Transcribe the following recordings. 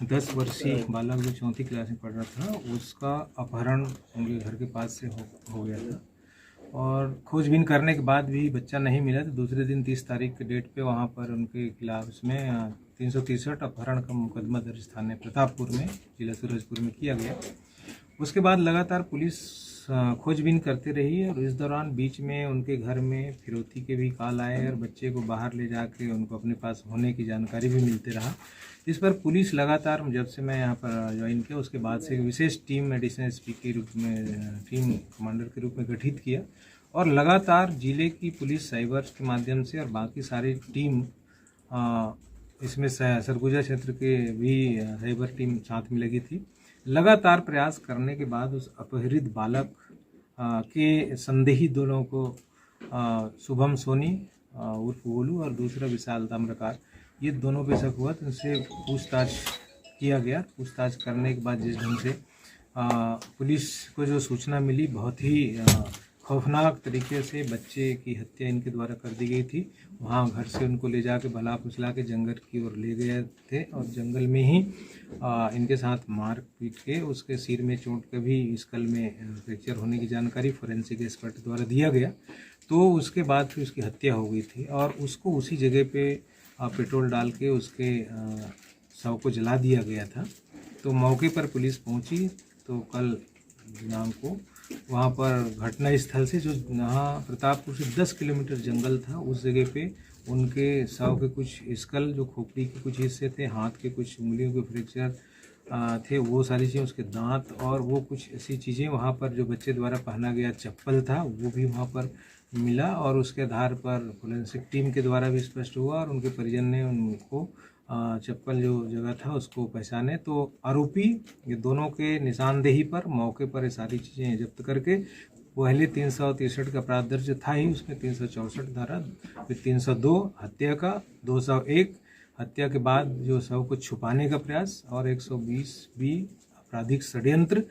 10 वर्षीय बालक जो 4वीं क्लास में पढ़ रहा था, उसका अपहरण उनके घर के पास से हो गया था। और खोजबीन करने के बाद भी बच्चा नहीं मिला, तो दूसरे दिन 30 तारीख के डेट पे वहाँ पर उनके खिलाफ उसमें 363 अपहरण का मुकदमा दर्ज थाने प्रतापपुर में, जिला सूरजपुर में किया गया। उसके बाद लगातार पुलिस खोजबीन करते रही और इस दौरान बीच में उनके घर में फिरौती के भी कॉल आए और बच्चे को बाहर ले जाके उनको अपने पास होने की जानकारी भी मिलते रहा। इस पर पुलिस लगातार, जब से मैं यहाँ पर ज्वाइन किया उसके बाद से एक विशेष टीम एडिशनल एसपी के रूप में, टीम कमांडर के रूप में गठित किया और लगातार जिले की पुलिस साइबर के माध्यम से और बाकी सारी टीम, इसमें सरगुजा क्षेत्र के भी साइबर टीम साथ में लगी थी। लगातार प्रयास करने के बाद उस अपहरित बालक के संदेही दोनों को, शुभम सोनी उर्फ गोलू और दूसरा विशाल ताम्रकार, ये दोनों पे शक हुआ, तो उनसे पूछताछ किया गया। पूछताछ करने के बाद जिस ढंग से पुलिस को जो सूचना मिली, बहुत ही खौफनाक तरीके से बच्चे की हत्या इनके द्वारा कर दी गई थी। वहाँ घर से उनको ले जाके भला फुसला के जंगल की ओर ले गए थे और जंगल में ही इनके साथ मार पीट के उसके सिर में चोट के भी स्कल में फ्रैक्चर होने की जानकारी फोरेंसिक एक्सपर्ट द्वारा दिया गया। तो उसके बाद फिर उसकी हत्या हो गई थी और उसको उसी जगह पे पेट्रोल डाल के उसके शव को जला दिया गया था। तो मौके पर पुलिस पहुंची तो कल दिनांक को वहाँ पर घटना स्थल से, जो यहाँ प्रतापपुर से 10 किलोमीटर जंगल था, उस जगह पे उनके शव के कुछ स्कल, जो खोपड़ी के कुछ हिस्से थे, हाथ के कुछ उंगलियों के फ्रैक्चर थे, वो सारी चीज़ें, उसके दांत और वो कुछ ऐसी चीज़ें वहाँ पर, जो बच्चे द्वारा पहना गया चप्पल था, वो भी वहाँ पर मिला। और उसके आधार पर फोरेंसिक टीम के द्वारा भी स्पष्ट हुआ और उनके परिजन ने उनको चप्पल जो जगह था उसको पहचाने। तो आरोपी ये दोनों के निशानदेही पर मौके पर ये सारी चीज़ें जब्त करके, पहले 363 का अपराध दर्ज था ही, उसमें 364 धारा, फिर 302 हत्या का, 201 हत्या के बाद जो शव को छुपाने का प्रयास और 120B आपराधिक षड्यंत्र,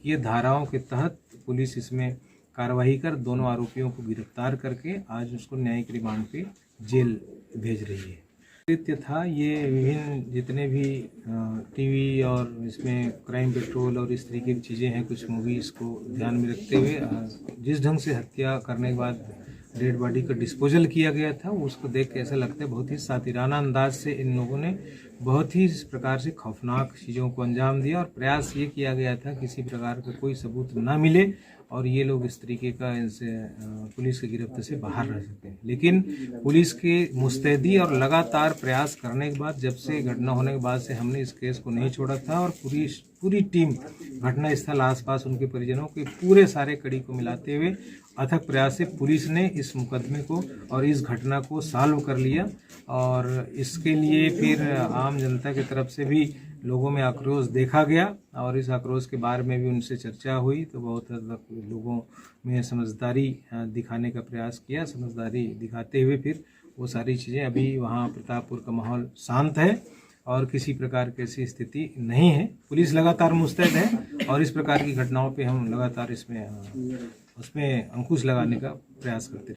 ये धाराओं के तहत पुलिस इसमें कार्रवाई कर दोनों आरोपियों को गिरफ्तार करके आज उसको न्यायिक रिमांड पे जेल भेज रही है। कृत्य था ये विभिन्न जितने भी टीवी और इसमें क्राइम पेट्रोल और इस तरीके की चीज़ें हैं, कुछ मूवीज़ को ध्यान में रखते हुए जिस ढंग से हत्या करने के बाद डेड बॉडी का डिस्पोजल किया गया था, उसको देख के ऐसा लगता है बहुत ही सातिराना अंदाज से इन लोगों ने बहुत ही इस प्रकार से खौफनाक चीज़ों को अंजाम दिया। और प्रयास ये किया गया था किसी प्रकार का कोई सबूत ना मिले और ये लोग इस तरीके का इनसे पुलिस की गिरफ्त से बाहर रह सकें। लेकिन पुलिस के मुस्तैदी और लगातार प्रयास करने के बाद, जब से घटना होने के बाद से हमने इस केस को नहीं छोड़ा था और पूरी टीम घटना स्थल, आसपास उनके परिजनों के पूरे सारे कड़ी को मिलाते हुए अथक प्रयास से पुलिस ने इस मुकदमे को और इस घटना को सॉल्व कर लिया। और इसके लिए फिर आम जनता की तरफ से भी लोगों में आक्रोश देखा गया और इस आक्रोश के बारे में भी उनसे चर्चा हुई, तो बहुत हद तक लोगों में समझदारी दिखाने का प्रयास किया। समझदारी दिखाते हुए फिर वो सारी चीज़ें, अभी वहाँ प्रतापपुर का माहौल शांत है और किसी प्रकार की ऐसी स्थिति नहीं है। पुलिस लगातार मुस्तैद है और इस प्रकार की घटनाओं पे हम लगातार उसमें अंकुश लगाने का प्रयास करते हैं।